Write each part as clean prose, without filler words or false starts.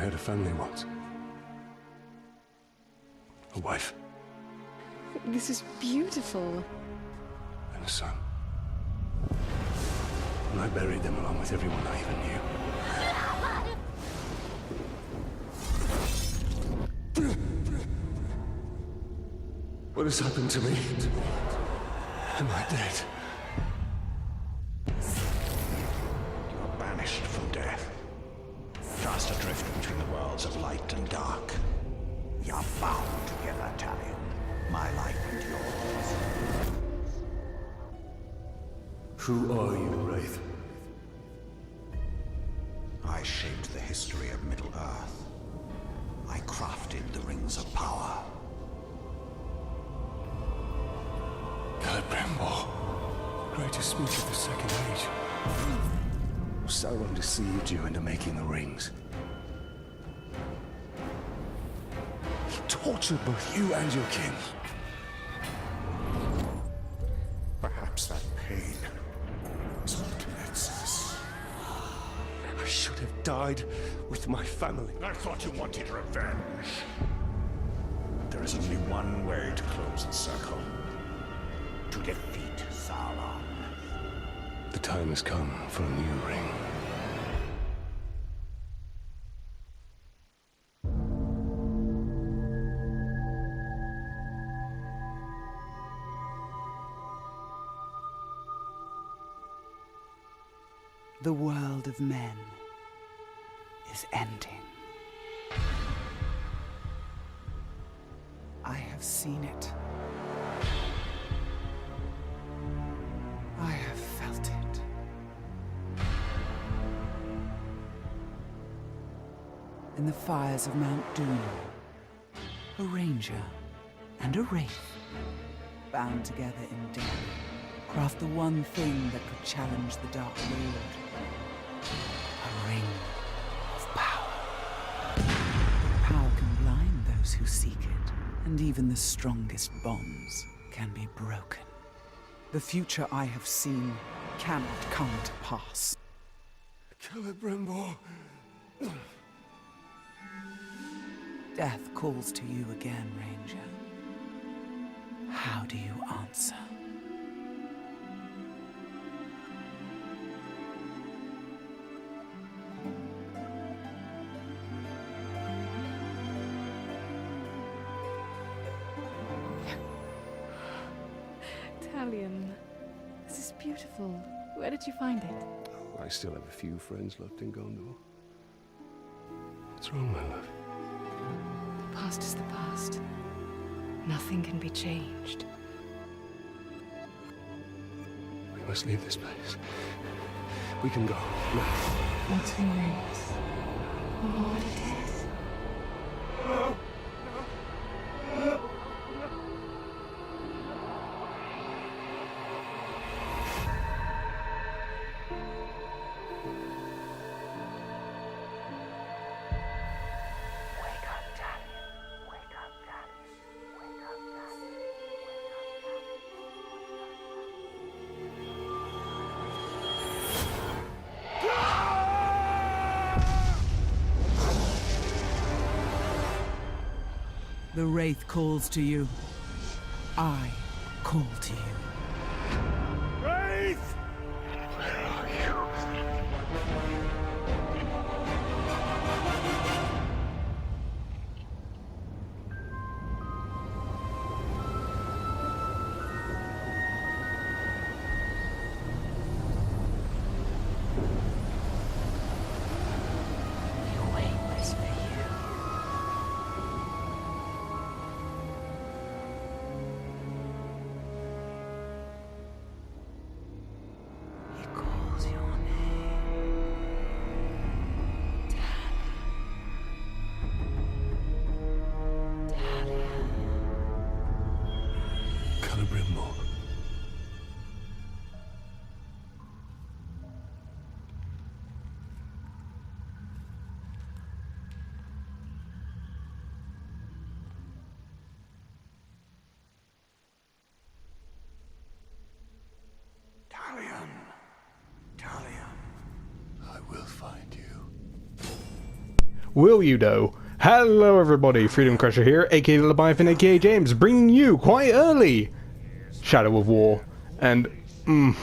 had a family once. A wife. This is beautiful. And a son. And I buried them along with everyone I even knew. What has happened to me? Am I dead? You are banished from death. Cast adrift between the worlds of light and dark. You are bound together, Talion. My life and yours. Who are you, Wraith? I shaped the history of Middle-earth. I crafted the Rings of Power. Celebrimbor, greatest speech of the Second Age. Sauron deceived you into making the rings. He tortured both you and your kin. Perhaps that pain is what makes us. I should have died with my family. I thought you wanted revenge. There is only one way to close the circle. To defeat Sauron. The time has come for a new ring. The world of men is ending. I have seen it. I have felt it. In the fires of Mount Doom, a ranger and a wraith, bound together in death, craft the one thing that could challenge the Dark Lord. A ring of power. Power can blind those who seek it, and even the strongest bonds can be broken. The future I have seen cannot come to pass. Celebrimbor. Death calls to you again, Ranger. How do you answer? Talion, this is beautiful. Where did you find it? I still have a few friends left in Gondor. What's wrong, my love? The past is the past. Nothing can be changed. We must leave this place. We can go. Now. What who knows? Or what it is? The Wraith calls to you. I call to you. Wraith! Where are you? We wait this for you. Will you though? Hello everybody, Freedom Crusher here, aka Leviathan, aka James, bringing you quite early Shadow of War. And, I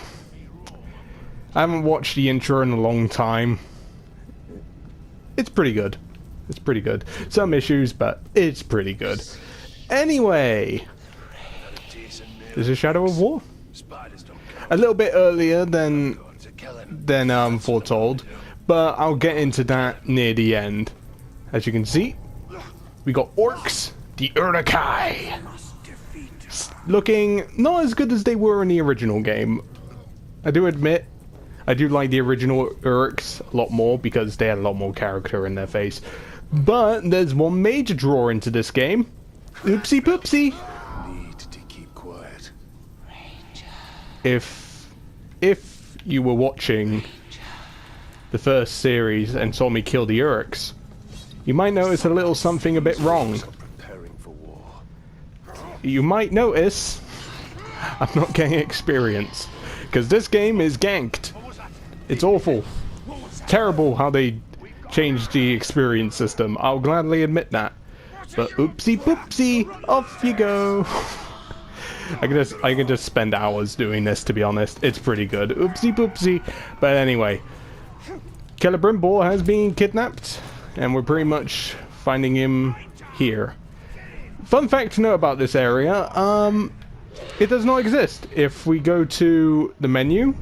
haven't watched the intro in a long time. It's pretty good. It's pretty good. Some issues, but it's pretty good. Anyway, this is Shadow of War. A little bit earlier than foretold, but I'll get into that near the end. As you can see, we got orcs, the Uruk-hai, looking not as good as they were in the original game. I do admit, I do like the original Uruks a lot more because they had a lot more character in their face. But there's one major draw into this game. Oopsie poopsie. Need to keep quiet. If you were watching the first series and saw me kill the Uruks, you might notice a little something a bit wrong. Preparing for war. You might notice I'm not getting experience, because this game is ganked. It's awful. Terrible how they changed the experience system. I'll gladly admit that. But oopsie poopsie, off you go. I can just spend hours doing this, to be honest. It's pretty good. Oopsie poopsie. But anyway, Celebrimbor has been kidnapped, and we're pretty much finding him here. Fun fact to know about this area, it does not exist. If we go to the menu,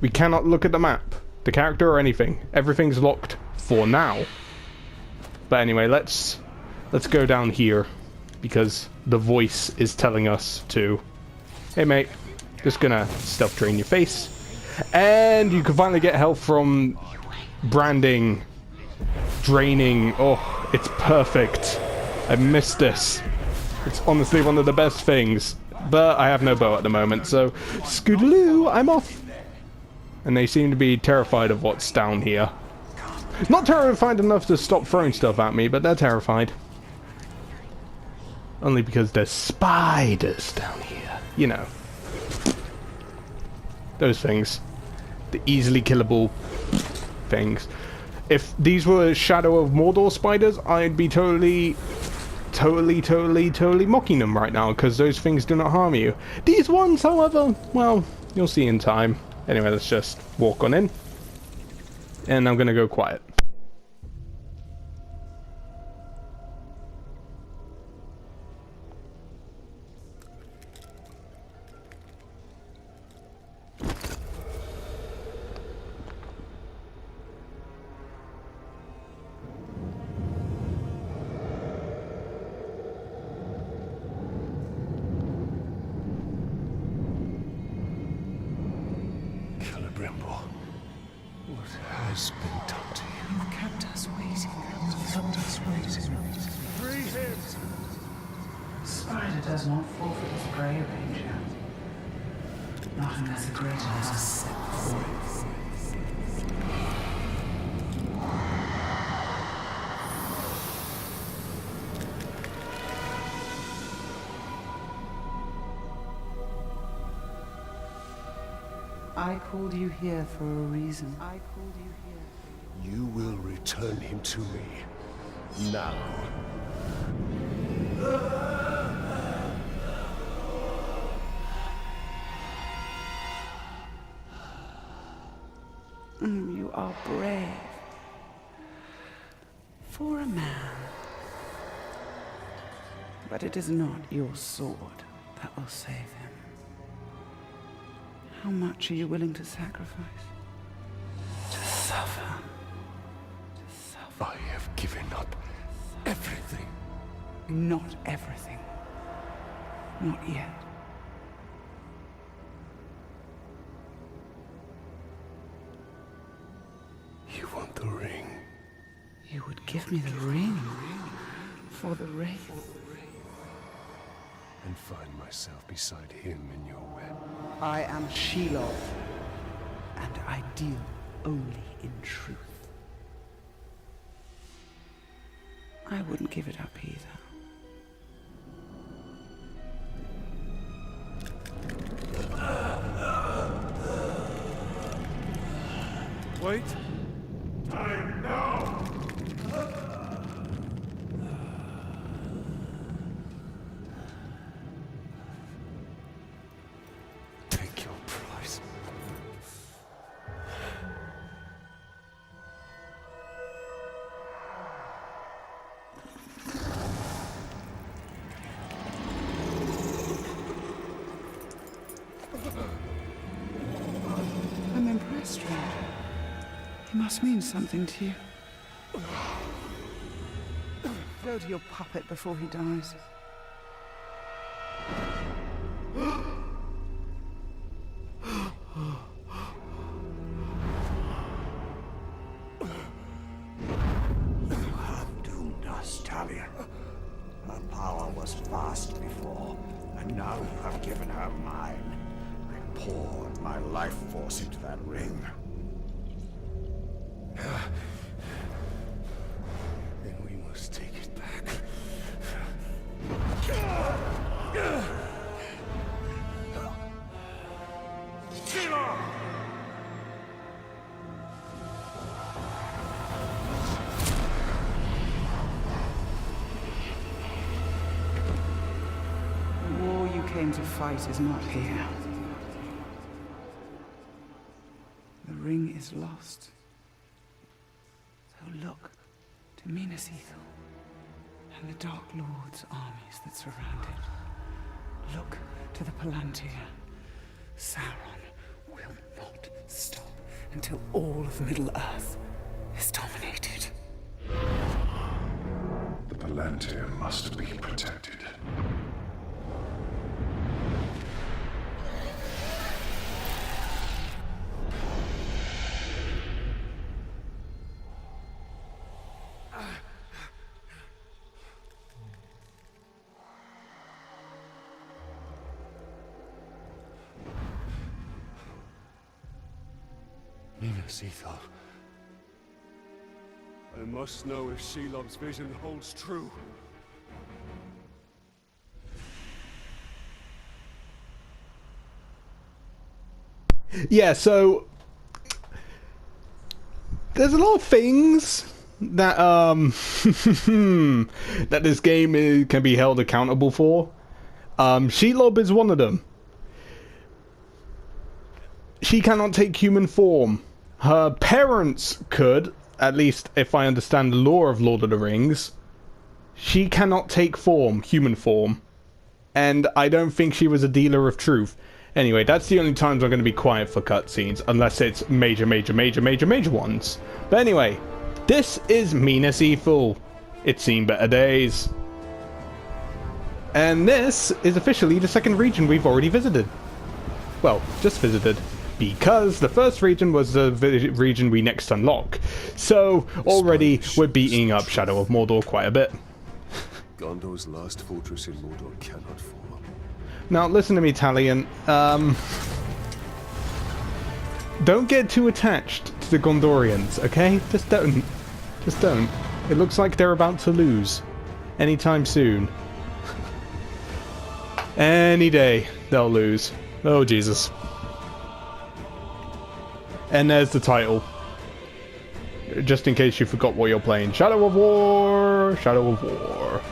we cannot look at the map, the character, or anything. Everything's locked for now. But anyway, let's go down here, because the voice is telling us to. Hey mate, just gonna stealth drain your face. And you can finally get health from branding, draining. Oh, it's perfect. I missed this. It's honestly one of the best things. But I have no bow at the moment, so scootaloo, I'm off. And they seem to be terrified of what's down here. Not terrified enough to stop throwing stuff at me, but they're terrified. Only because there's spiders down here. You know. Those things. The easily killable things. If these were Shadow of Mordor spiders, I'd be totally mocking them right now, because those things do not harm you. These ones, however, well, you'll see in time. Anyway, let's just walk on in. And I'm gonna go quiet. Celebrimbor, what has been done to you? You've kept us waiting. Free him! Spider does not forfeit his prey, Ranger. Not unless a greater has set before it. I called you here for a reason. I called you here. You will return him to me. Now. You are brave. For a man. But it is not your sword that will save him. How much are you willing to sacrifice? To suffer. I have given up everything. Not everything. Not yet. You want the ring? You would give me the ring for the wraith. And find myself beside him in your web. I am Shelob, and I deal only in truth. I wouldn't give it up either. Wait. Time now! I'm impressed, stranger. He must mean something to you. Go to your puppet before he dies. Talion. Her power was vast before, and now you have given her mine. I poured my life force into that ring. Then we must take it back. The war you came to fight is not here. The ring is lost. So look to Minas Ithil and the Dark Lord's armies that surround it. Look to the Palantir. Sauron will not stop until all of Middle-earth is dominated. The Palantir must be protected. Minas Ithil. I must know if Shelob's vision holds true. Yeah, so there's a lot of things that that this game can be held accountable for. Shelob is one of them. She cannot take human form. Her parents could, at least if I understand the lore of Lord of the Rings. She cannot take form, human form. And I don't think she was a dealer of truth. Anyway, that's the only times I'm going to be quiet for cutscenes, unless it's major ones. But anyway, this is Minas Ithil. It's seen better days. And this is officially the second region we've already visited. Well, just visited. Because the first region was the region we next unlock. So, already we're beating up Shadow of Mordor quite a bit. Gondor's last fortress in Mordor cannot fall. Now, listen to me, Talion. Don't get too attached to the Gondorians, okay? Just don't. Just don't. It looks like they're about to lose. Anytime soon. Any day, they'll lose. Oh, Jesus. And there's the title. Just in case you forgot what you're playing. Shadow of War! Shadow of War.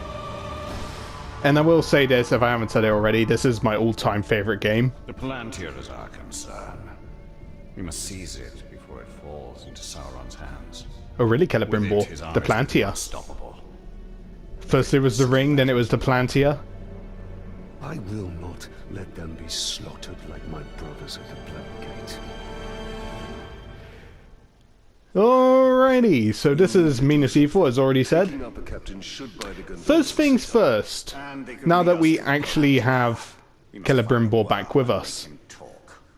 And I will say this, if I haven't said it already, this is my all-time favorite game. The Palantir is our concern. We must seize it before it falls into Sauron's hands. Oh really, Celebrimbor? The Palantir. Unstoppable. First it was the ring, then it was the Palantir. I will not let them be slaughtered like my brothers at the Black Gate. Alrighty, so this is Minas Ithil, as already said. Picking up a captain should buy the gun. First things first, now that we actually have Celebrimbor back with us.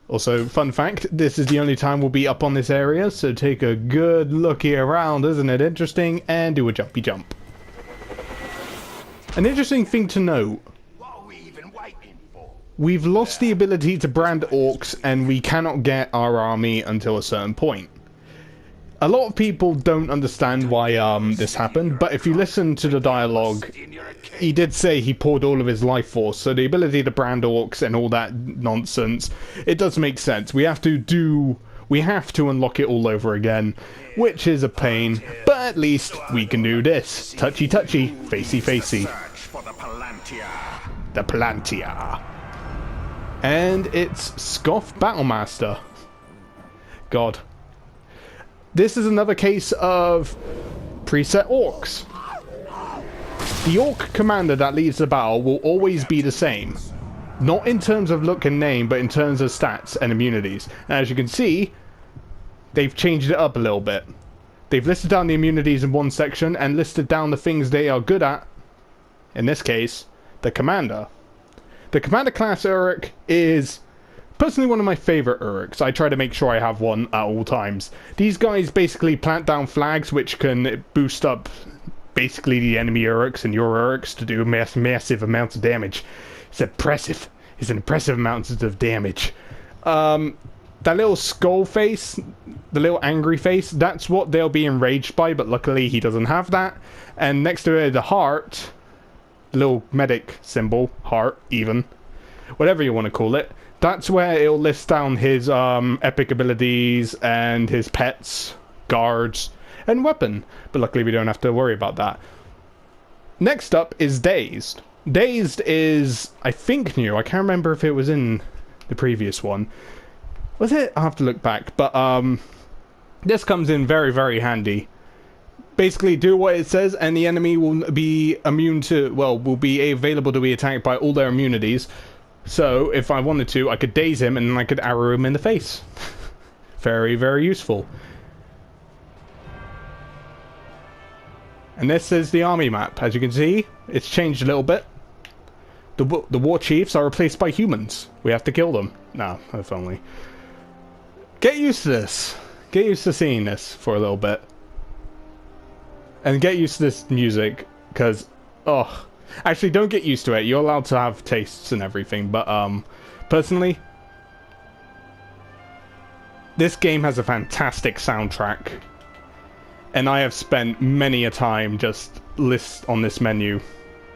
Also, fun fact, this is the only time we'll be up on this area, so take a good looky around, isn't it interesting? And do a jumpy jump. An interesting thing to note. What are we even waiting for? We've lost the ability to brand orcs, and we cannot get our army until a certain point. A lot of people don't understand why this happened, but if you listen to the dialogue, he did say he poured all of his life force, so the ability to brand orcs and all that nonsense, it does make sense. We have to unlock it all over again, which is a pain, but at least we can do this. Touchy touchy, facey facey. Search for the Palantir. The Palantir. And it's Scoff Battlemaster. God. This is another case of preset orcs. The orc commander that leads the battle will always be the same. Not in terms of look and name, but in terms of stats and immunities. And as you can see, they've changed it up a little bit. They've listed down the immunities in one section and listed down the things they are good at. In this case, the Commander. The Commander class Uruk is personally one of my favorite Uruks. I try to make sure I have one at all times. These guys basically plant down flags which can boost up basically the enemy Uruks and your Uruks to do massive amounts of damage. It's impressive. It's an impressive amount of damage. That little skull face, the little angry face, that's what they'll be enraged by, but luckily he doesn't have that. And next to it, the heart, the little medic symbol, heart, even, whatever you want to call it, that's where it'll list down his epic abilities and his pets, guards, and weapon. But luckily we don't have to worry about that. Next up is Dazed. Dazed is, I think, new. I can't remember if it was in the previous one. Was it? I'll have to look back. But this comes in very, very handy. Basically, do what it says, and the enemy will be immune to, well, will be available to be attacked by all their immunities. So, if I wanted to, I could daze him, and then I could arrow him in the face. Very, very useful. And this is the army map. As you can see, it's changed a little bit. The war chiefs are replaced by humans. We have to kill them. No, if only. Get used to this. Get used to seeing this for a little bit. And get used to this music, because, oh, actually don't get used to it. You're allowed to have tastes and everything, but personally, this game has a fantastic soundtrack. And I have spent many a time just on this menu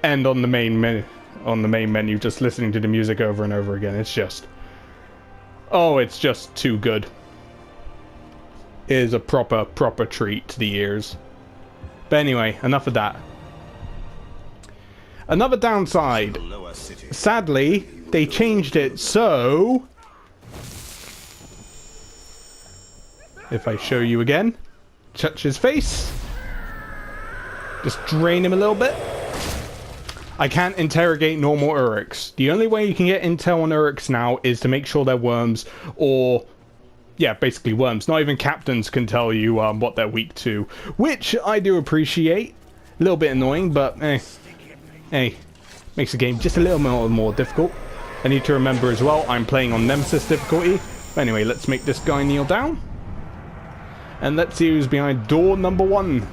and on the main menu just listening to the music over and over again. It's just, oh, it's just too good. It is a proper treat to the ears. But anyway, enough of that. Another downside. Sadly, they changed it so... If I show you again, touch his face. Just drain him a little bit. I can't interrogate normal Uruks. The only way you can get intel on Uruks now is to make sure they're worms, or... yeah, basically worms. Not even captains can tell you what they're weak to, which I do appreciate. A little bit annoying, but hey, makes the game just a little more difficult. I need to remember as well, I'm playing on Nemesis difficulty. Anyway, let's make this guy kneel down. And let's see who's behind door number 1.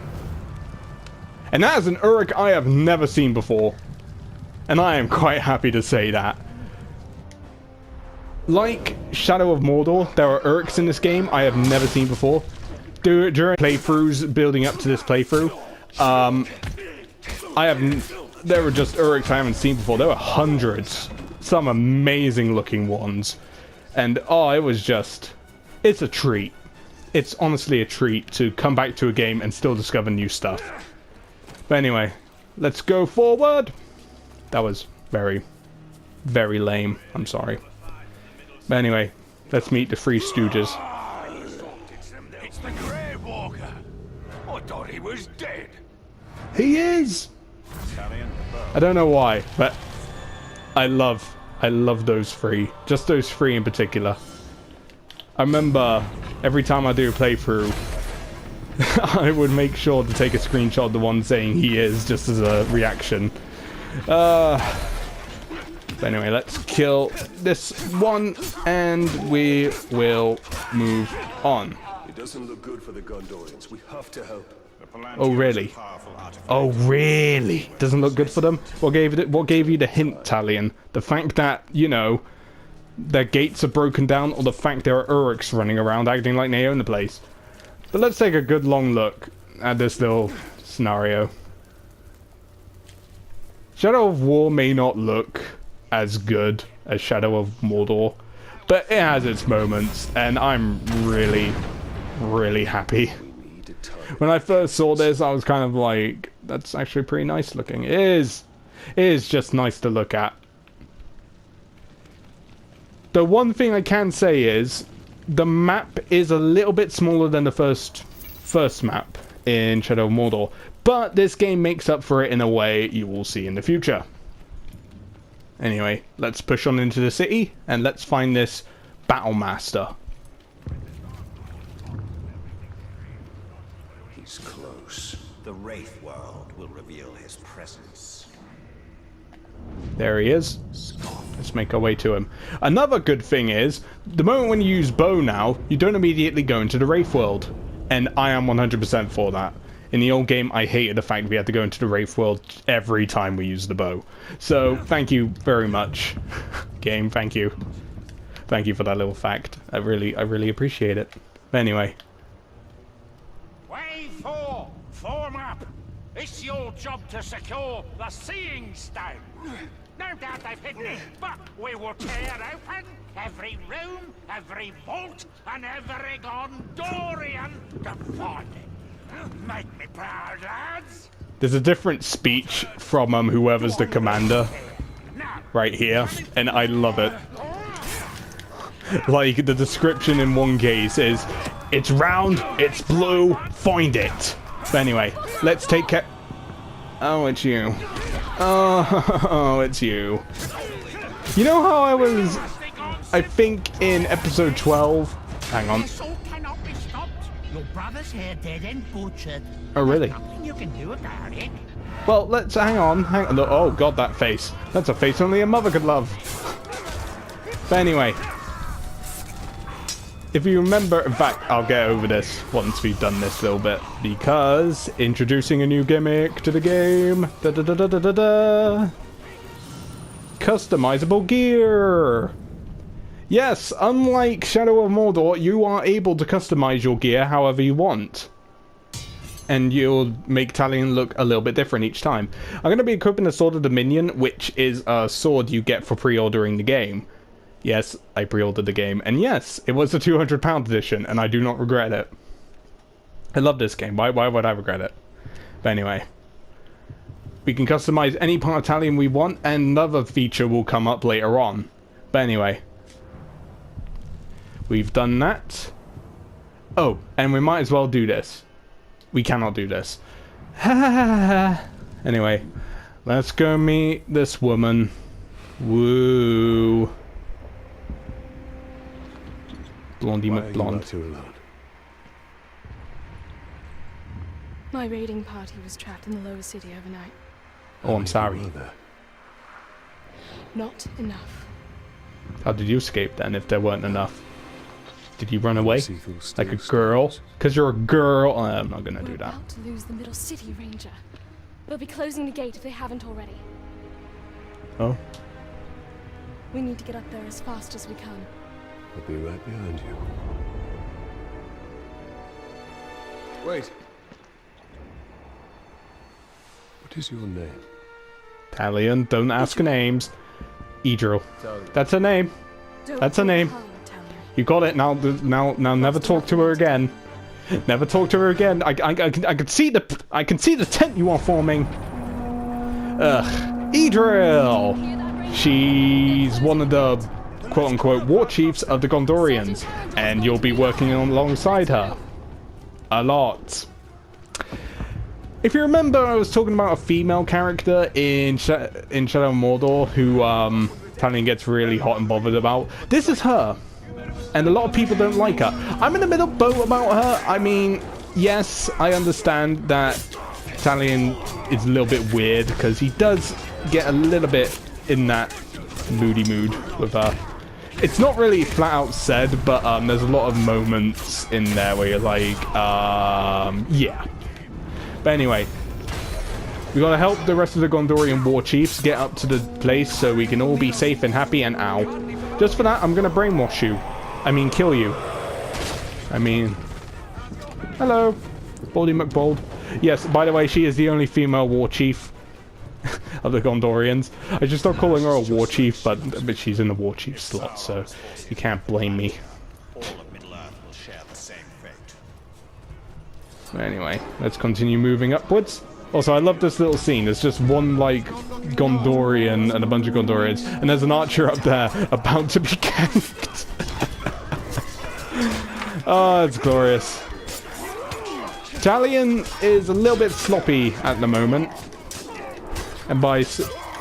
And that is an Uruk I have never seen before. And I am quite happy to say that. Like Shadow of Mordor, there are Uruks in this game I have never seen before. During playthroughs building up to this playthrough, there were just Uruks I haven't seen before. There were hundreds. Some amazing looking ones. And oh, it was just... it's a treat. It's honestly a treat to come back to a game and still discover new stuff. But anyway, let's go forward. That was very, very lame. I'm sorry. But anyway, let's meet the Three Stooges. It's the Grey Walker. I thought he was dead. He is! I don't know why, but I love those three. Just those three in particular. I remember every time I do a playthrough, I would make sure to take a screenshot of the one saying he is, just as a reaction. But anyway, let's kill this one, and we will move on. It doesn't look good for the Gondorians. We have to help. Oh really? Oh really? Doesn't look good for them? What gave you the hint, Talion? The fact that, you know, their gates are broken down, or the fact there are Uruks running around acting like they own the place? But let's take a good long look at this little scenario. Shadow of War may not look as good as Shadow of Mordor, but it has its moments, and I'm really, really happy. When I first saw this, I was kind of like, that's actually pretty nice looking. It is just nice to look at. The one thing I can say is, the map is a little bit smaller than the first map in Shadow of Mordor, but this game makes up for it in a way you will see in the future. Anyway, let's push on into the city and let's find this Battle Master. He's close. The Wraith world will reveal his presence. There he is. Let's make our way to him. Another good thing is, the moment when you use bow now, you don't immediately go into the Wraith world. And I am 100% for that. In the old game, I hated the fact we had to go into the Wraith world every time we used the bow. So, thank you very much, game. Thank you. Thank you for that little fact. I really appreciate it. But anyway. Wave 4, form up. It's your job to secure the Seeing Stone. No doubt they've hidden it, but we will tear open every room, every vault, and every Gondorian to find it. Make me proud, lads. There's a different speech from whoever's the commander right here, and I love it. Like, the description in one case is, it's round, it's blue, find it. But anyway, let's take care. Oh, it's you. Oh, it's you. You know how I think in episode 12. Hang on. This all cannot be stopped. Your brother's here dead and butchered. Oh, really? Nothing you can do about it. Well, let's hang on. Oh, God, that face. That's a face only a mother could love. But anyway. If you remember, in fact, I'll get over this once we've done this little bit, because introducing a new gimmick to the game. Da da da da da da da. Customizable gear. Yes, unlike Shadow of Mordor, you are able to customize your gear however you want. And you'll make Talion look a little bit different each time. I'm going to be equipping the Sword of Dominion, which is a sword you get for pre-ordering the game. Yes, I pre-ordered the game, and yes, it was the £200 edition, and I do not regret it. I love this game. Why would I regret it? But anyway, we can customize any part of Talion we want, and another feature will come up later on. But anyway, we've done that. Oh, and we might as well do this. We cannot do this. Anyway, let's go meet this woman. Woo. Blondie McBlonde. Too alone. My raiding party was trapped in the lower city overnight. Oh, I'm sorry. Not enough. How did you escape then, if there weren't enough? Did you run away? See those Like a steel girl? stones. Because you're a girl? Oh, I'm not gonna do We're that. about to lose the middle city, Ranger. They'll be closing the gate if they haven't already. Oh? We need to get up there as fast as we can. I'll be right behind you. Wait. What is your name? Talion, don't ask names. Idril. Talion. That's her name. Don't That's her go name. behind, Talia. You got it. Now, never talk to her again. Never talk to her again. I can see the tent you are forming. Ugh. Idril. She's one of the quote-unquote war chiefs of the Gondorians, and you'll be working alongside her a lot. If you remember, I was talking about a female character in Shadow of Mordor who Talion gets really hot and bothered about. This is her, and a lot of people don't like her. I'm in the middle boat about her. I mean, yes, I understand that Talion is a little bit weird because he does get a little bit in that moody mood with her. It's not really flat out said, but there's a lot of moments in there where you're like, yeah. But anyway, we gotta help the rest of the Gondorian war chiefs get up to the place so we can all be safe and happy, and ow. Just for that, I'm gonna brainwash you. I mean, kill you. I mean... Hello, Baldy McBold. Yes, by the way, she is the only female war chief of the Gondorians. I just start calling her a war chief, but she's in the war chief slot, so you can't blame me. All of Middle-earth will share the same fate. Anyway, let's continue moving upwards. Also, I love this little scene. There's just one, like, Gondorian and a bunch of Gondorians, and there's an archer up there about to be ganked. Oh, it's glorious. Talion is a little bit sloppy at the moment. And by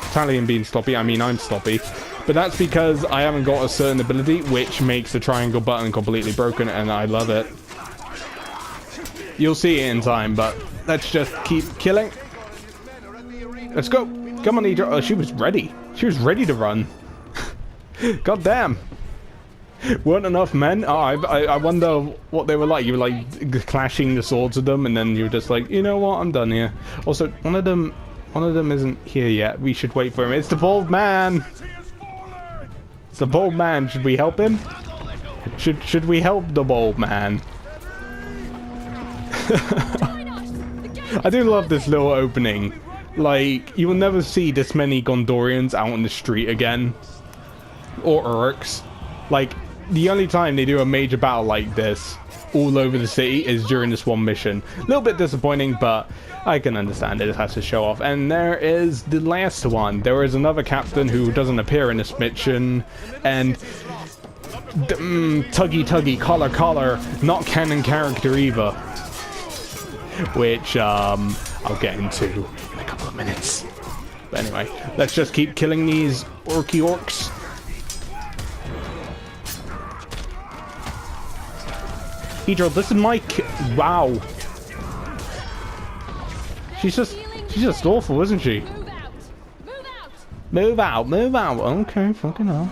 Talion being sloppy, I mean I'm sloppy. But that's because I haven't got a certain ability which makes the triangle button completely broken, and I love it. You'll see it in time, but let's just keep killing. Let's go. Come on, Idra. Oh, she was ready. She was ready to run. God damn. Weren't enough men? Oh, I wonder what they were like. You were like clashing the swords with them, and then you were just like, you know what, I'm done here. Also, one of them isn't here yet. We should wait for him. It's the bald man. It's the bald man. Should we help him? Should we help the bald man? I do love this little opening. Like, you will never see this many Gondorians out on the street again. Or Urks. Like, the only time they do a major battle like this all over the city is during this one mission. A little bit disappointing, but I can understand it. It has to show off. And there is the last one. There is another captain who doesn't appear in this mission. And tuggy, collar, not canon character either. Which, I'll get into in a couple of minutes. But anyway, let's just keep killing these orcs. Idra, this is my wow. She's just awful, isn't she? Move out. Okay, fucking hell.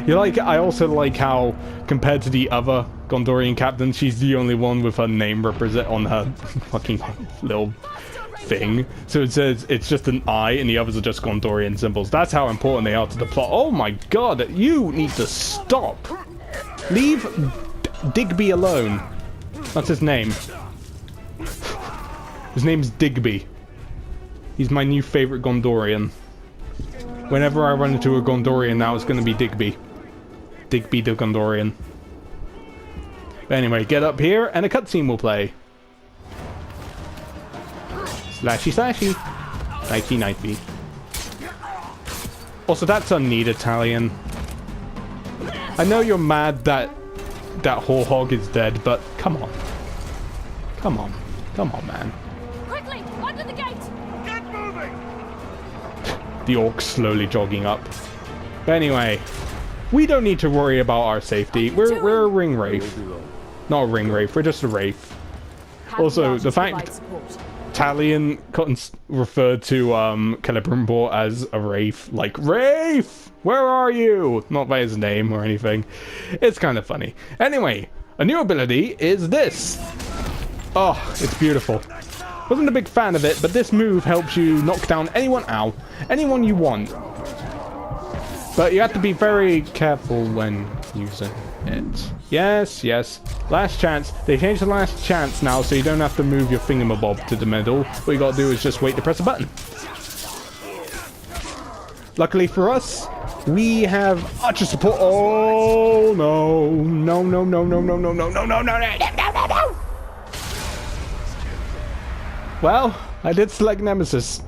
I also like how, compared to the other Gondorian captain, she's the only one with her name represent on her fucking little thing. So it says it's just an I, and the others are just Gondorian symbols. That's how important they are to the plot. Oh my god, you need to stop. Leave Digby alone. That's his name. His name's Digby. He's my new favorite Gondorian. Whenever I run into a Gondorian now, it's going to be Digby. Digby the Gondorian. But anyway, get up here and a cutscene will play. Slashy. Knifey. Also, that's unneeded, Talion. I know you're mad that whole hog is dead, but come on. Come on, man. Quickly, under the gate! Get moving! The orcs slowly jogging up. But anyway, we don't need to worry about our safety. We're a ring wraith. Not a ring wraith, we're just a wraith. Also, the fact Talion referred to Celebrimbor as a wraith, like, Wraith! Where are you? Not by his name or anything. It's kind of funny. Anyway, a new ability is this. Oh, it's beautiful. Wasn't a big fan of it, but this move helps you knock down anyone you want. But you have to be very careful when using it. Yes. Last chance. They changed the last chance now, so you don't have to move your thingamabob to the middle. What you gotta do is just wait to press a button. Luckily for us, we have archer support. Oh no. No. Well, I did select Nemesis.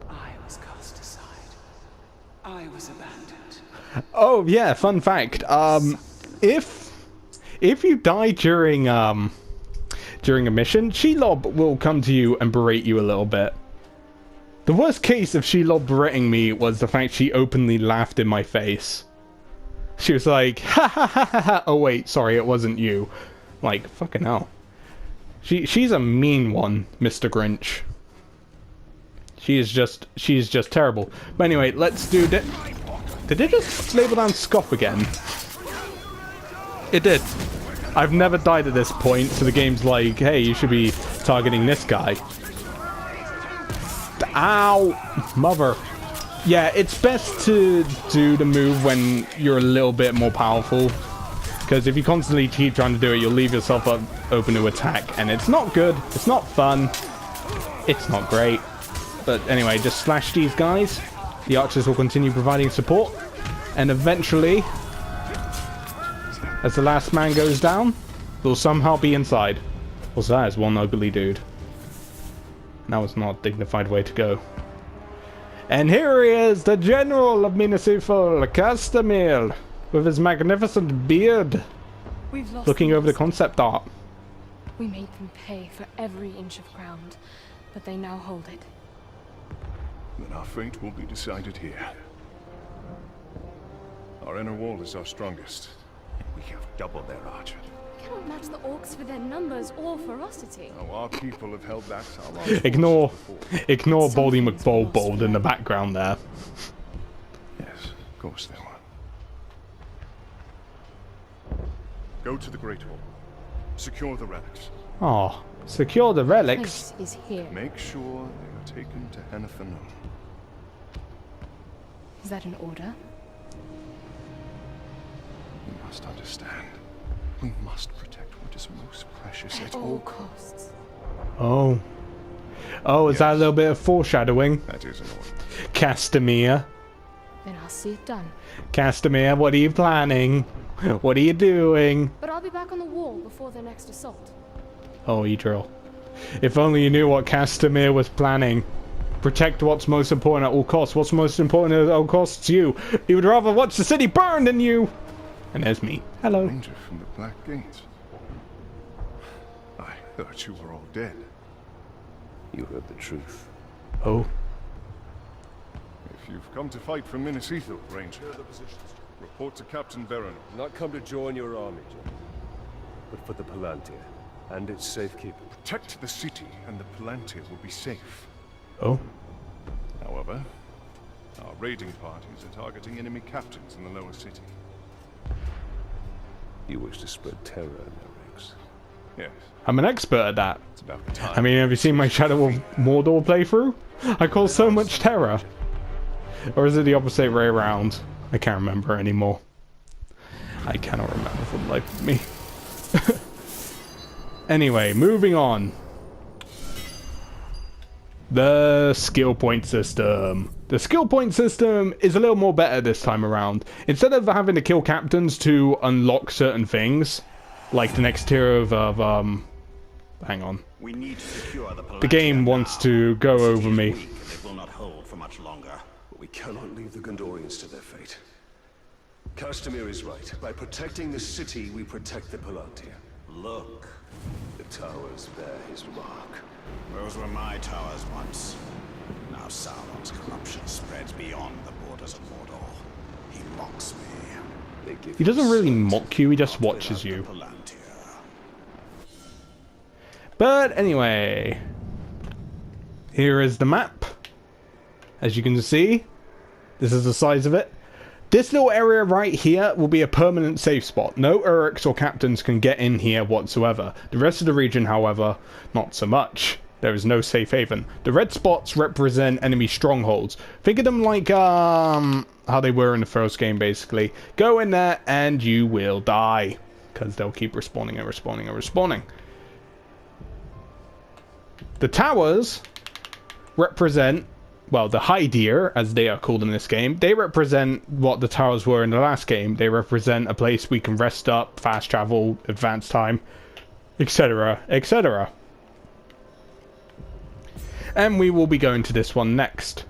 I was cast aside. I was abandoned. Oh yeah, fun fact. If you die during a mission, Shelob will come to you and berate you a little bit. The worst case of Shelob berating me was the fact she openly laughed in my face. She was like, ha ha ha ha ha. Oh wait, sorry, it wasn't you. Like, fucking hell. She's a mean one, Mr. Grinch. She's just terrible. But anyway, let's do that. Did it just label down Scoff again? It did. I've never died at this point, so the game's like, hey, you should be targeting this guy. Ow! Mother. Yeah, it's best to do the move when you're a little bit more powerful. Because if you constantly keep trying to do it, you'll leave yourself open to attack. And it's not good. It's not fun. It's not great. But anyway, just slash these guys. The archers will continue providing support. And eventually, as the last man goes down, they'll somehow be inside. Also, that is one ugly dude. That was not a dignified way to go. And here he is, the General of Minisifal, Castamil, with his magnificent beard, looking over the concept art. We made them pay for every inch of ground, but they now hold it. then our fate will be decided here. Our inner wall is our strongest. We have double their archer. We cannot match the orcs for their numbers or ferocity. Now, our people have held back our Ignore Some Baldy things McBold were in the lost background there. Yes, of course they were. Go to the Great Hall. Secure the relics. Oh, secure the relics. Place is here. Make sure they are taken to Hennepin. Is that an order? You must understand. We must protect what is most precious At at all all. costs. Oh. Oh, is that a little bit of foreshadowing? That is an order. Castamere. Then I'll see it done. Castamere, what are you planning? What are you doing? But I'll be back on the wall before their next assault. Oh, you drill. If only you knew what Castamere was planning. Protect what's most important at all costs. What's most important at all costs? You. He would rather watch the city burn than you. And there's me. Hello. Ranger from the Black Gate. I thought you were all dead. You heard the truth. Oh. If you've come to fight for Minas Ithil, Ranger, report to Captain Baron. Not come to join your army, John, but for the Palantir and its safekeeping. Protect the city, and the Palantir will be safe. Oh. However, our raiding parties are targeting enemy captains in the lower city. You wish to spread terror in their ranks. Yes, I'm an expert at that. it's about the time. I mean, have you seen my Shadow of Mordor playthrough? I cause so much terror. Or is it the opposite way around? I can't remember anymore. I cannot remember for the life of me. Anyway, moving on. The skill point system. The skill point system is a little more better this time around. Instead of having to kill captains to unlock certain things, like the next tier of hang on. We need to secure The game wants to go over me. It will not hold for much longer. But we cannot leave the Gondorians to their fate. Castamere is right. By protecting the city, we protect the Palantir. Look, The towers bear his mark. those were my towers once. Now Sauron's corruption spreads beyond the borders of Mordor. He mocks me. They give He doesn't you really sight. mock you, he just watches you. Palantir. But anyway, here is the map. As you can see, this is the size of it. This little area right here will be a permanent safe spot. No Uruks or captains can get in here whatsoever. The rest of the region, however, not so much. There is no safe haven. The red spots represent enemy strongholds. Think of them like how they were in the first game, basically. Go in there and you will die, because they'll keep respawning and respawning and respawning. The towers represent, well, the Hydir, as they are called in this game, they represent what the towers were in the last game. They represent a place we can rest up, fast travel, advance time, etc., etc. And we will be going to this one next.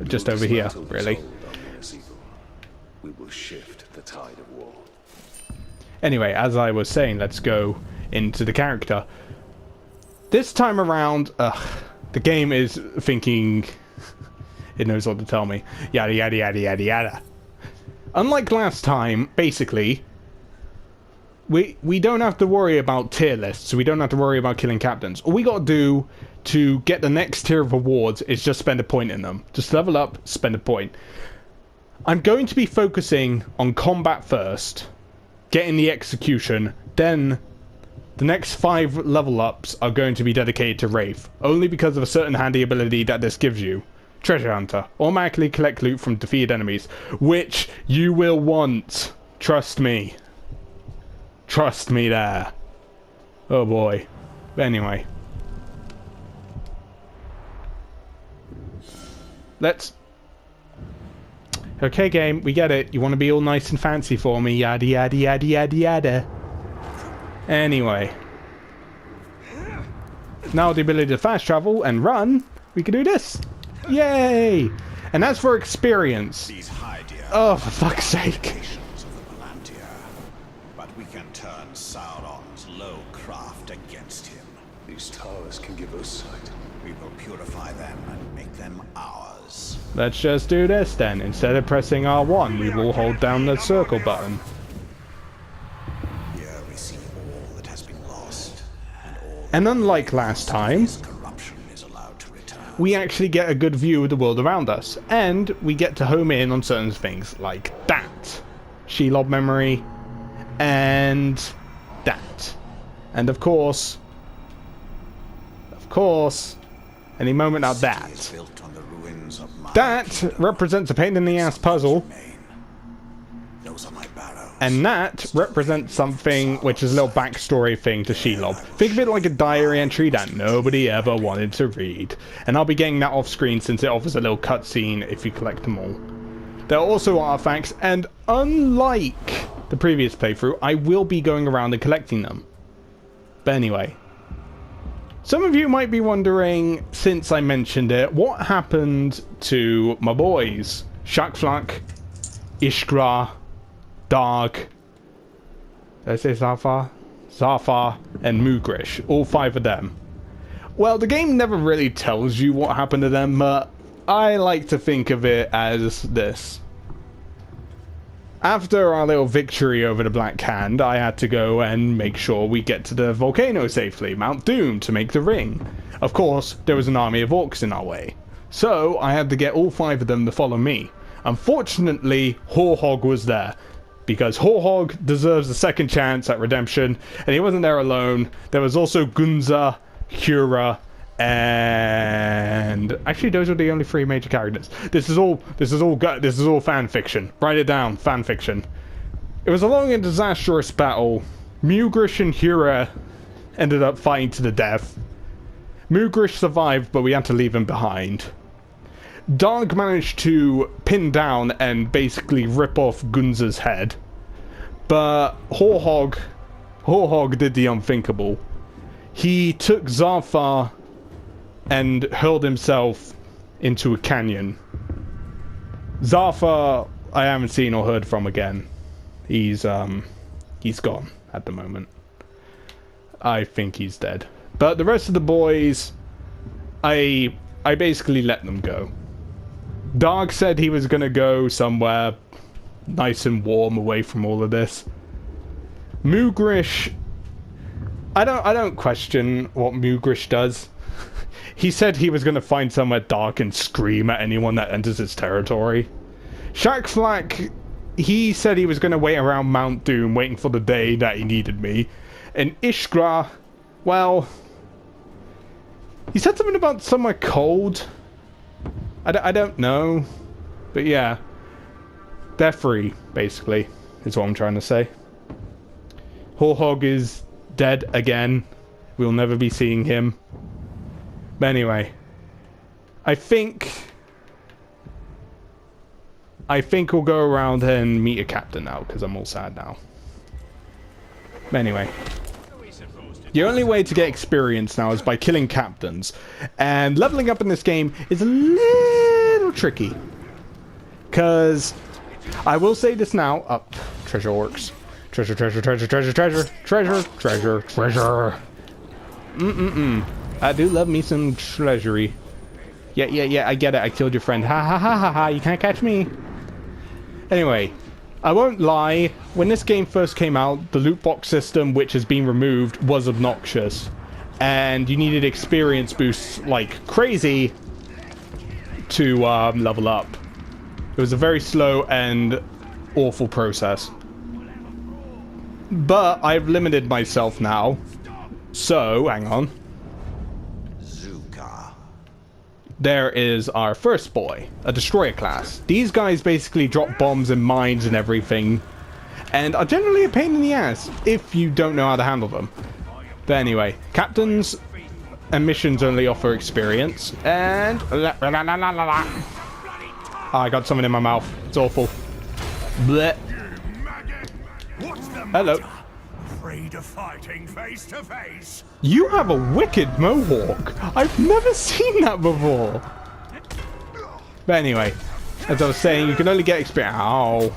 Just over here, Dismantle the really. hold on Minas Ithil. We will shift the tide of war. Anyway, as I was saying, let's go into the character. This time around, the game is thinking... It knows what to tell me. Yada, yada, yada, yada, yada. Unlike last time, basically, we don't have to worry about tier lists. We don't have to worry about killing captains. All we got to do to get the next tier of awards is just spend a point in them. Just level up, spend a point. I'm going to be focusing on combat first, getting the execution, then the next 5 level ups are going to be dedicated to Wraith, only because of a certain handy ability that this gives you. Treasure Hunter. Automatically collect loot from defeated enemies, which you will want. Trust me. Trust me there. Oh boy. But anyway. Let's... Okay, game, we get it. You want to be all nice and fancy for me, yada yada yada yada yada. Anyway. Now the ability to fast travel and run, we can do this. Yay! And as for experience... These Hydir Oh, for fuck's sake. creations of the Palantir. But we can turn Sauron's low craft against him. These towers can give us sight. We will purify them and make them ours. Let's just do this then. Instead of pressing R1, we will hold down the circle button. Here we see all that has been lost, and all And unlike last time, corruption is allowed to return. we actually get a good view of the world around us. And we get to home in on certain things like that. Shelob memory. And that. And of course, any moment now that. Built on the ruins of my That represents a pain in the ass puzzle. domain. Those are my barrows. And that represents something which is a little backstory thing to Shelob. Think of it like a diary entry that nobody ever wanted to read. And I'll be getting that off screen since it offers a little cutscene if you collect them all. There are also artifacts, and unlike the previous playthrough, I will be going around and collecting them. But anyway. Some of you might be wondering, since I mentioned it, what happened to my boys? Shakflak, Ishgra, Darg, did I say Zafar? Zafar, and Mugrish. All 5 of them. Well, the game never really tells you what happened to them, but I like to think of it as this. After our little victory over the Black Hand, I had to go and make sure we get to the volcano safely, Mount Doom, to make the ring. Of course, there was an army of orcs in our way. So, I had to get all 5 of them to follow me. Unfortunately, Horhog was there. Because Horhog deserves a second chance at redemption, and he wasn't there alone. There was also Gunza, Hura, and actually those are the only 3 major characters. This is all fan fiction. Write it down, fan fiction. It was a long and disastrous battle. Mugrish and Hura ended up fighting to the death. Mugrish survived, but we had to leave him behind. Darg managed to pin down and basically rip off Gunza's head. But Horhog did the unthinkable. He took Zafar and hurled himself into a canyon. Zafar, I haven't seen or heard from again. He's gone at the moment. I think he's dead. But the rest of the boys, I basically let them go. Darg said he was gonna go somewhere nice and warm away from all of this. Mugrish, I don't question what Mugrish does. He said he was going to find somewhere dark and scream at anyone that enters his territory. Shakflak, he said he was going to wait around Mount Doom waiting for the day that he needed me. And Ishgra, well, he said something about somewhere cold. I don't know. But yeah, they're free, basically, is what I'm trying to say. Horhog is dead again. We'll never be seeing him. But anyway, I think we'll go around and meet a captain now, because I'm all sad now. But anyway, the only way to get experience now is by killing captains. And leveling up in this game is a little tricky. Because, I will say this now. Treasure orcs. Treasure, treasure, treasure, treasure, treasure, treasure, treasure, treasure. I do love me some treasury. Yeah, I get it. I killed your friend. Ha ha ha ha ha. You can't catch me. Anyway, I won't lie. When this game first came out, the loot box system, which has been removed, was obnoxious. And you needed experience boosts like crazy to level up. It was a very slow and awful process. But I've limited myself now. So, hang on. There is our first boy, a destroyer class. These guys basically drop bombs and mines and everything, and are generally a pain in the ass if you don't know how to handle them. But anyway, captains and missions only offer experience, and I got something in my mouth. It's awful. Blech. Hello. Afraid of fighting face to face. You have a wicked mohawk. I've never seen that before. But anyway, as I was saying, you can only get experience. Ow.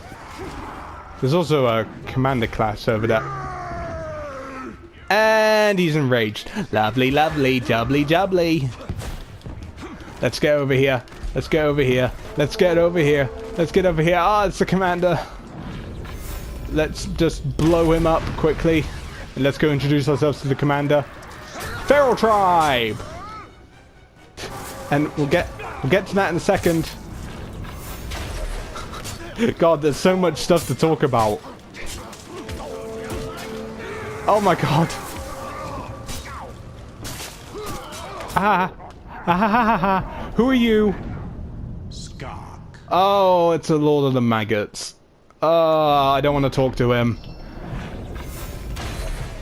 There's also a commander class over there. And he's enraged. Lovely, lovely, jubbly, jubbly. Let's get over here. Let's get over here. Let's get over here. Let's get over here. Ah, it's the commander. Let's just blow him up quickly. And let's go introduce ourselves to the commander. Feral Tribe! And we'll get to that in a second. God, there's so much stuff to talk about. Oh my god. Who are you? Skark. Oh, it's a Lord of the Maggots. I don't want to talk to him.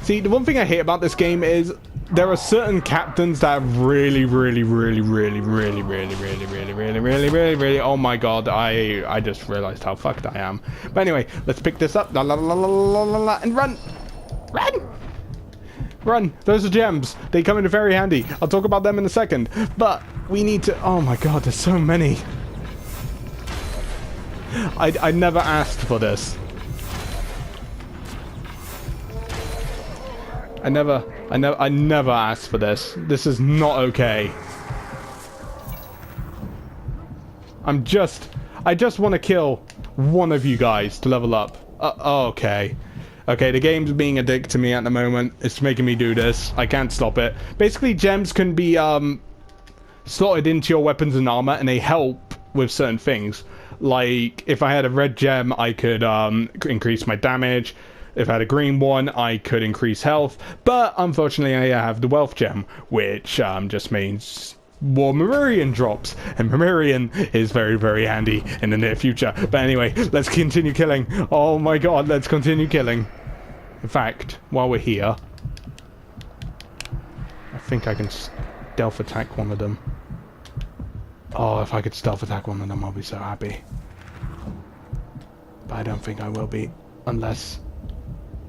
See, the one thing I hate about this game is there are certain captains that really, oh my god, I just realized how fucked I am. But anyway, let's pick this up. And run! Run! Run! Those are gems. They come in very handy. I'll talk about them in a second. But we need to... Oh my god, there's so many. I never asked for this. I never asked for this. This is not okay. I just want to kill one of you guys to level up. Okay. Okay, the game's being a dick to me at the moment. It's making me do this. I can't stop it. Basically, gems can be slotted into your weapons and armor, and they help with certain things. Like, if I had a red gem, I could increase my damage. If I had a green one, I could increase health. But, unfortunately, I have the wealth gem, which just means more Meridian drops. And Meridian is very, very handy in the near future. But anyway, let's continue killing. Oh my god, let's continue killing. In fact, while we're here, I think I can stealth attack one of them. Oh, if I could stealth attack one of them, I'll be so happy. But I don't think I will be, unless...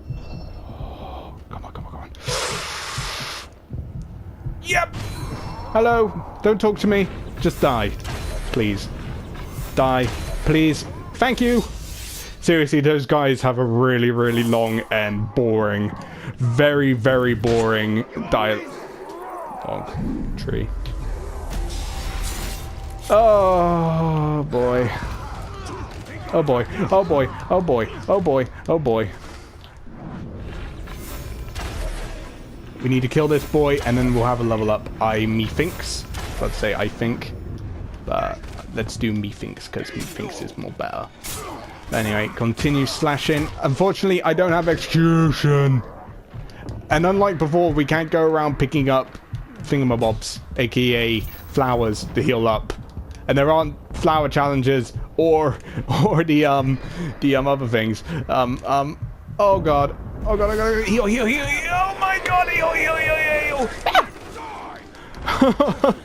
Oh, come on, come on, come on. Yep! Hello, don't talk to me. Just die. Please. Die. Please. Thank you! Seriously, those guys have a really, really long and boring, very, very boring dialogue tree. Oh boy. Oh boy. Oh boy. Oh boy. Oh boy. Oh boy. We need to kill this boy and then we'll have a level up. Methinks. Let's say I think. But let's do methinks because methinks is more better. But anyway, continue slashing. Unfortunately, I don't have execution. And unlike before, we can't go around picking up thingamabobs, aka flowers, to heal up. And there aren't flower challenges or the other things. Oh god. Oh god, I gotta heal, heal, heal, heal. Oh my god, heal, heal, heal, heal.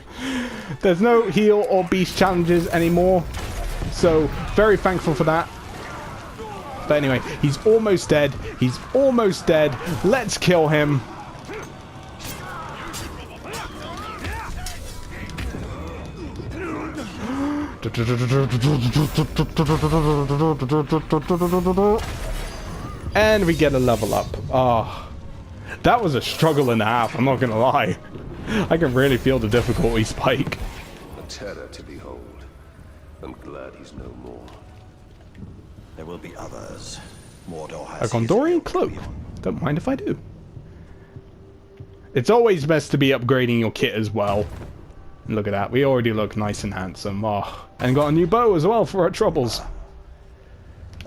There's no heal or beast challenges anymore. So, very thankful for that. But anyway, he's almost dead. He's almost dead. Let's kill him. And we get a level up. Oh, that was a struggle and a half, I'm not gonna lie. I can really feel the difficulty spike. A terror to behold. I'm glad he's no more. There will be others. Mordor A has Gondorian cloak. Don't mind if I do. It's always best to be upgrading your kit as well. Look at that. We already look nice and handsome. Oh, and got a new bow as well for our troubles.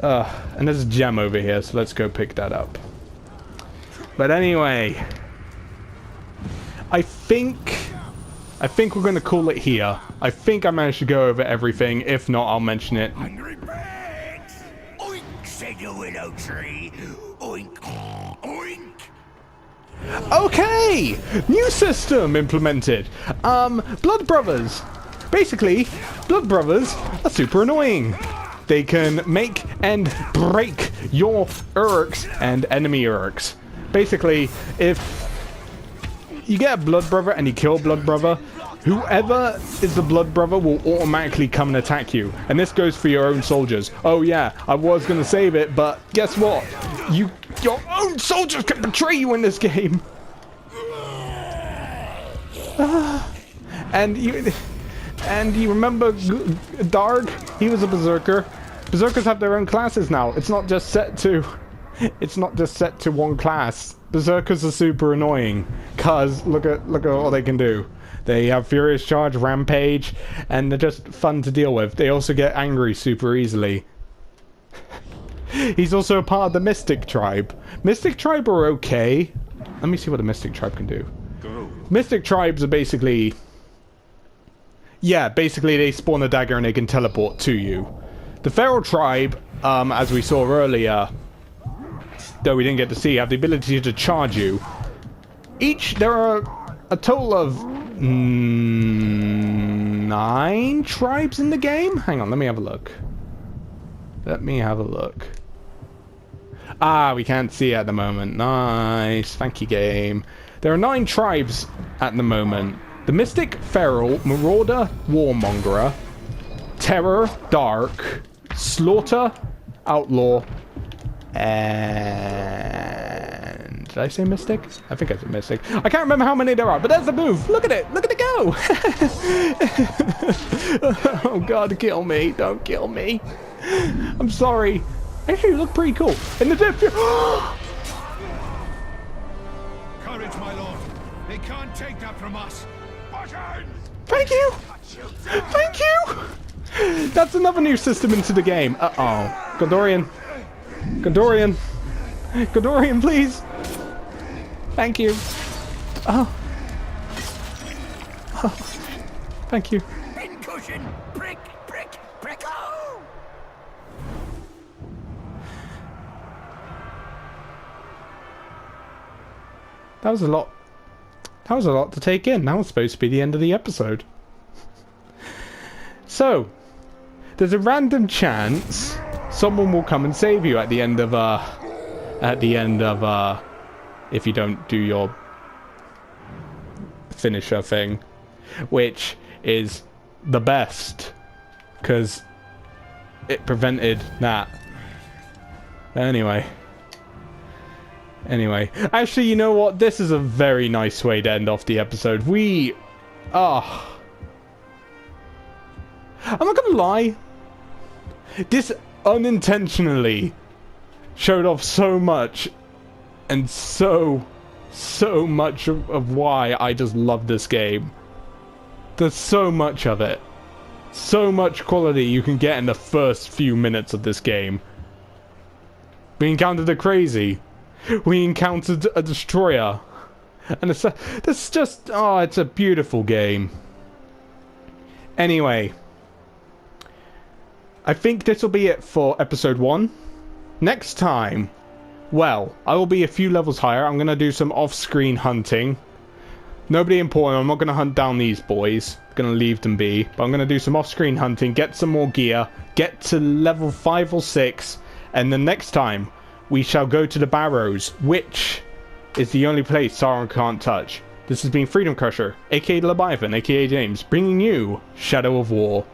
And there's a gem over here, so let's go pick that up. But anyway, I think we're going to call it here. I think I managed to go over everything. If not, I'll mention it. Hungry pigs! Oink, said the willow tree. Oink, oink. Okay! New system implemented. Blood Brothers. Basically, Blood Brothers are super annoying. They can make and break your Uruks and enemy Uruks. Basically, if you get a Blood Brother and you kill Blood Brother, whoever is the Blood Brother will automatically come and attack you. And this goes for your own soldiers. Oh yeah, I was going to save it, but guess what? Your own soldiers can betray you in this game. And you remember Darg? He was a berserker. Berserkers have their own classes now. It's not just set to one class. Berserkers are super annoying, cause look at what they can do. They have Furious Charge, Rampage, and they're just fun to deal with. They also get angry super easily. He's also a part of the Mystic Tribe. Mystic Tribe are okay. Let me see what the Mystic Tribe can do. Mystic Tribes are basically... yeah, basically they spawn a dagger and they can teleport to you. The Feral Tribe, as we saw earlier, though we didn't get to see, have the ability to charge you. There are a total of 9 tribes in the game? Hang on, let me have a look. Ah, we can't see at the moment. Nice. Thank you, game. There are 9 tribes at the moment. The Mystic, Feral, Marauder, Warmongerer, Terror, Dark, Slaughter, Outlaw, and... did I say Mystic? I think I said Mystic. I can't remember how many there are, but there's the move. Look at it. Look at it go. Oh, God, kill me. Don't kill me. I'm sorry. Actually, you look pretty cool. In the dip... Courage, my lord. They can't take that from us. Thank you. Thank you. That's another new system into the game. Uh-oh. Gondorian. Gondorian. Gondorian, please. Thank you. Oh. Oh. Thank you. Pincushion! Prick, prick, prickle! That was a lot. That was a lot to take in. That was supposed to be the end of the episode. So, there's a random chance someone will come and save you at the end of if you don't do your finisher thing, which is the best because it prevented that. Anyway, actually, you know what? This is a very nice way to end off the episode. I'm not gonna lie. This unintentionally showed off so much, and so much of why I just love this game. There's so much of it. So much quality you can get in the first few minutes of this game. We encountered a crazy. We encountered a destroyer. And it's a beautiful game. Anyway, I think this will be it for episode 1. Next time, well, I will be a few levels higher. I'm going to do some off-screen hunting. Nobody important. I'm not going to hunt down these boys. I'm going to leave them be. But I'm going to do some off-screen hunting, get some more gear, get to level 5 or 6, and the next time we shall go to the Barrows, which is the only place Sauron can't touch. This has been Freedom Crusher, aka Leviathan, aka James, bringing you Shadow of War.